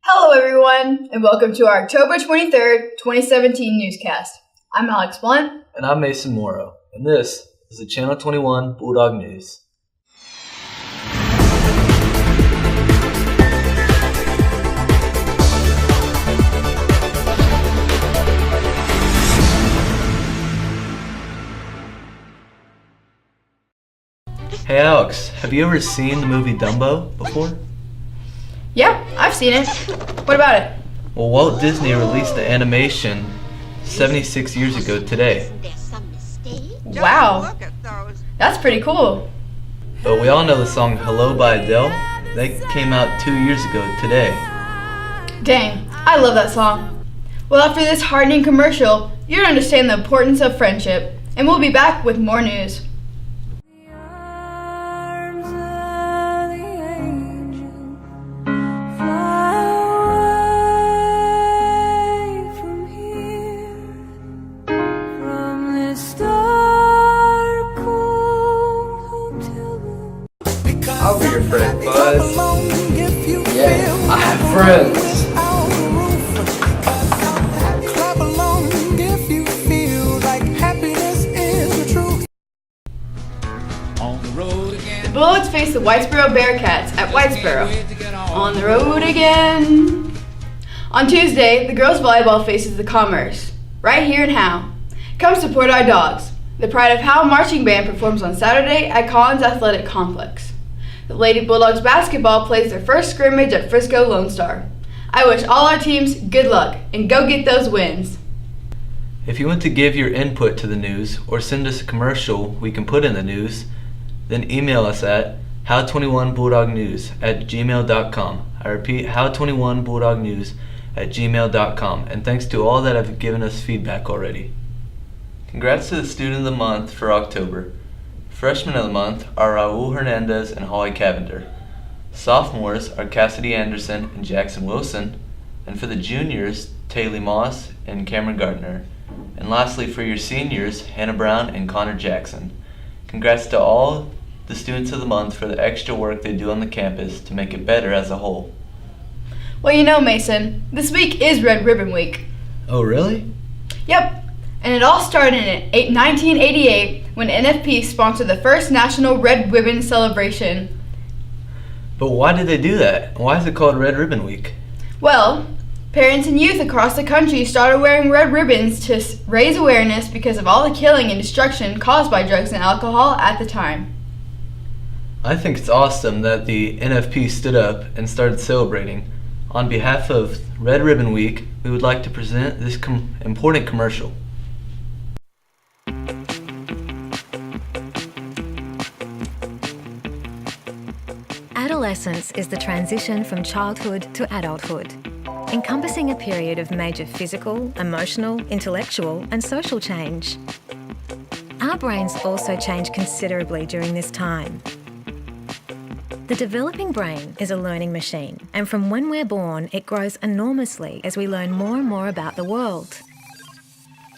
Hello everyone, and welcome to our October 23rd, 2017 newscast. I'm Alex Blunt. And I'm Mason Morrow, and this is the Channel 21 Bulldog News. Hey Alex, have you ever seen the movie Dumbo before? Yeah, I've seen it. What about it? Well, Walt Disney released the animation 76 years ago today. Wow, that's pretty cool. But we all know the song Hello by Adele. That came out 2 years ago today. Dang, I love that song. Well, after this heartening commercial, you'll understand the importance of friendship, and we'll be back with more news. I'll be your friend, bud. Yeah, I have friends. The Bulldogs face the Whitesboro Bearcats at Whitesboro. On the road again. On Tuesday, the girls volleyball faces the Commerce, right here in Howe. Come support our dogs. The Pride of Howe Marching Band performs on Saturday at Collins Athletic Complex. The Lady Bulldogs basketball plays their first scrimmage at Frisco Lone Star. I wish all our teams good luck and go get those wins. If you want to give your input to the news or send us a commercial we can put in the news, then email us at how21bulldognews@gmail.com. I repeat, how21bulldognews@gmail.com. And thanks to all that have given us feedback already. Congrats to the Student of the Month for October. Freshmen of the Month are Raul Hernandez and Holly Cavender. Sophomores are Cassidy Anderson and Jackson Wilson. And for the juniors, Taylor Moss and Cameron Gardner. And lastly, for your seniors, Hannah Brown and Connor Jackson. Congrats to all the Students of the Month for the extra work they do on the campus to make it better as a whole. Well, you know, Mason, this week is Red Ribbon Week. Oh, really? Yep. And it all started in 1988 when NFP sponsored the first National Red Ribbon Celebration. But why did they do that? Why is it called Red Ribbon Week? Well, parents and youth across the country started wearing red ribbons to raise awareness because of all the killing and destruction caused by drugs and alcohol at the time. I think it's awesome that the NFP stood up and started celebrating. On behalf of Red Ribbon Week, we would like to present this important commercial. Adolescence is the transition from childhood to adulthood, encompassing a period of major physical, emotional, intellectual, and social change. Our brains also change considerably during this time. The developing brain is a learning machine, and from when we're born, it grows enormously as we learn more and more about the world.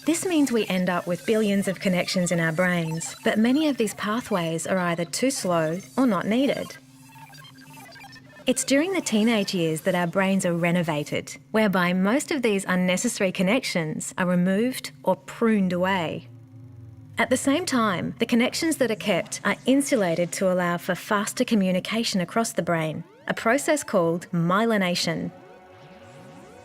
This means we end up with billions of connections in our brains, but many of these pathways are either too slow or not needed. It's during the teenage years that our brains are renovated, whereby most of these unnecessary connections are removed or pruned away. At the same time, the connections that are kept are insulated to allow for faster communication across the brain, a process called myelination.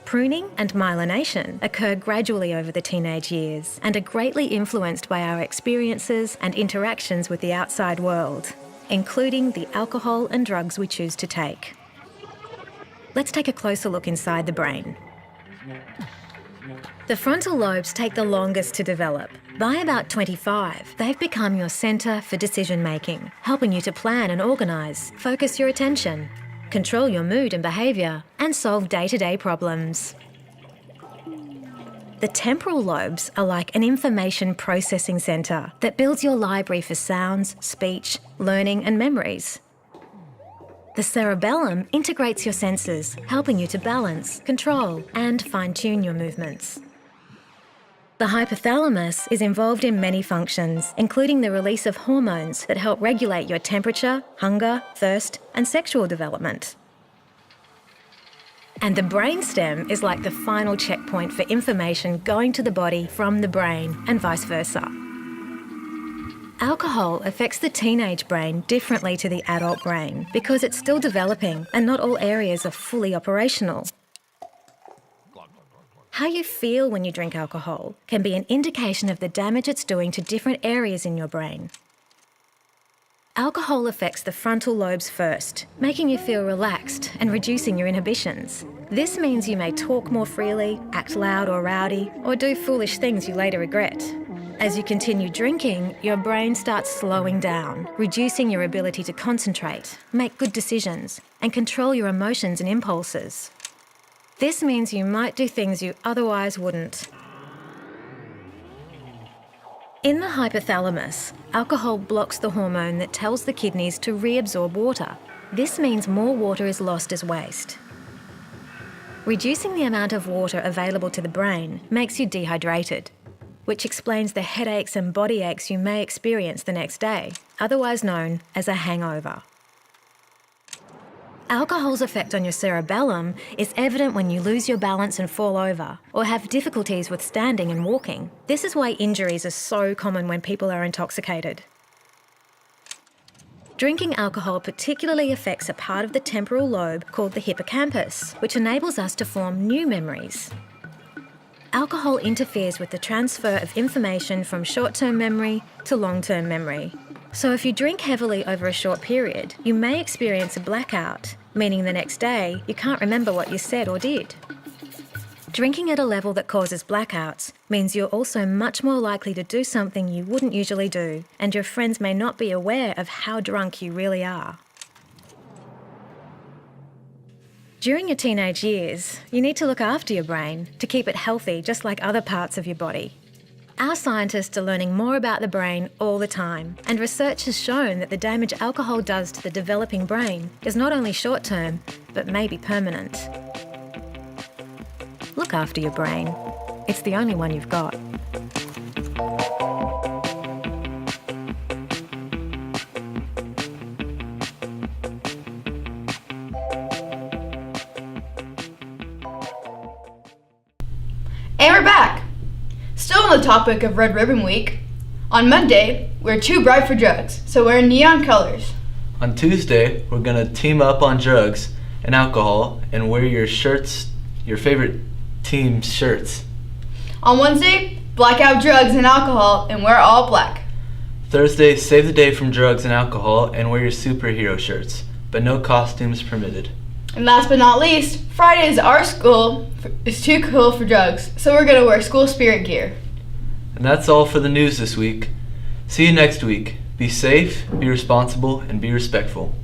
Pruning and myelination occur gradually over the teenage years and are greatly influenced by our experiences and interactions with the outside world, including the alcohol and drugs we choose to take. Let's take a closer look inside the brain. The frontal lobes take the longest to develop. By about 25, they've become your centre for decision making, helping you to plan and organise, focus your attention, control your mood and behaviour, and solve day-to-day problems. The temporal lobes are like an information processing centre that builds your library for sounds, speech, learning and memories. The cerebellum integrates your senses, helping you to balance, control and fine-tune your movements. The hypothalamus is involved in many functions, including the release of hormones that help regulate your temperature, hunger, thirst and sexual development. And the brainstem is like the final checkpoint for information going to the body from the brain and vice versa. Alcohol affects the teenage brain differently to the adult brain because it's still developing and not all areas are fully operational. How you feel when you drink alcohol can be an indication of the damage it's doing to different areas in your brain. Alcohol affects the frontal lobes first, making you feel relaxed and reducing your inhibitions. This means you may talk more freely, act loud or rowdy, or do foolish things you later regret. As you continue drinking, your brain starts slowing down, reducing your ability to concentrate, make good decisions, and control your emotions and impulses. This means you might do things you otherwise wouldn't. In the hypothalamus, alcohol blocks the hormone that tells the kidneys to reabsorb water. This means more water is lost as waste. Reducing the amount of water available to the brain makes you dehydrated, which explains the headaches and body aches you may experience the next day, otherwise known as a hangover. Alcohol's effect on your cerebellum is evident when you lose your balance and fall over, or have difficulties with standing and walking. This is why injuries are so common when people are intoxicated. Drinking alcohol particularly affects a part of the temporal lobe called the hippocampus, which enables us to form new memories. Alcohol interferes with the transfer of information from short-term memory to long-term memory. So if you drink heavily over a short period, you may experience a blackout, meaning the next day you can't remember what you said or did. Drinking at a level that causes blackouts means you're also much more likely to do something you wouldn't usually do, and your friends may not be aware of how drunk you really are. During your teenage years, you need to look after your brain to keep it healthy just like other parts of your body. Our scientists are learning more about the brain all the time, and research has shown that the damage alcohol does to the developing brain is not only short-term, but maybe permanent. Look after your brain. It's the only one you've got. And we're back! Still on the topic of Red Ribbon Week, on Monday, we're too bright for drugs, so wear neon colors. On Tuesday, we're going to team up on drugs and alcohol and wear your shirts, your favorite team's shirts. On Wednesday, black out drugs and alcohol and wear all black. Thursday, save the day from drugs and alcohol and wear your superhero shirts, but no costumes permitted. And last but not least, Friday is our school is too cool for drugs, so we're going to wear school spirit gear. And that's all for the news this week. See you next week. Be safe, be responsible, and be respectful.